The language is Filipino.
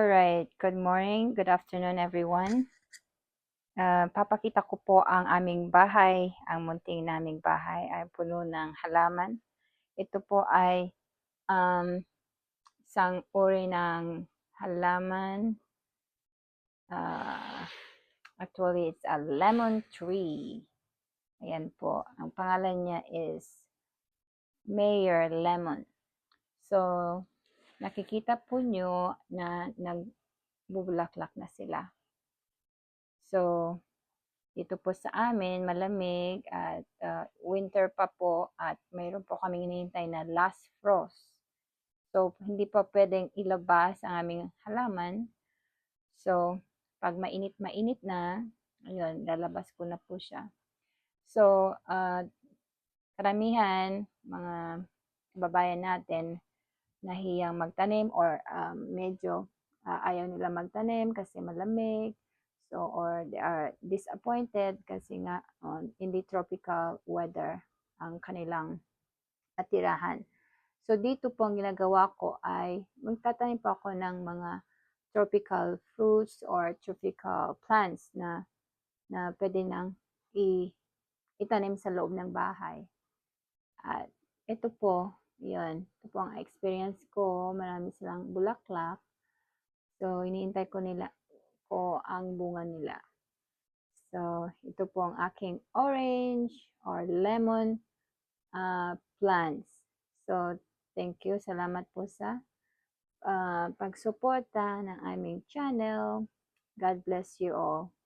Alright, good morning, good afternoon everyone. Papakita ko po ang aming bahay. Ang munting naming bahay ay puno ng halaman. Ito po ay isang uri ng halaman. Actually, it's a lemon tree. Ayan po. Ang pangalan niya is Mayor Lemon. So, nakikita po nyo na nagbubulaklak na sila. So, dito po sa amin, malamig at winter pa po at mayroon po kaming hinihintay na last frost. So, hindi pa pwedeng ilabas ang aming halaman. So, pag mainit-mainit na, ayun, lalabas ko na po siya. So, karamihan, mga kababayan natin, nahiyang magtanim or medyo ayaw nila magtanim kasi malamig. So, or they are disappointed kasi nga hindi tropical weather ang kanilang atirahan. So, dito po ang ginagawa ko ay magtatanim po ako ng mga tropical fruits or tropical plants na pwede nang itanim sa loob ng bahay. At ito po, yun. Ito po ang experience ko. Marami silang bulaklak. So, iniintay ko ang bunga nila. So, ito po ang aking orange or lemon plants. So, thank you. Salamat po sa pagsuporta ng aming channel. God bless you all.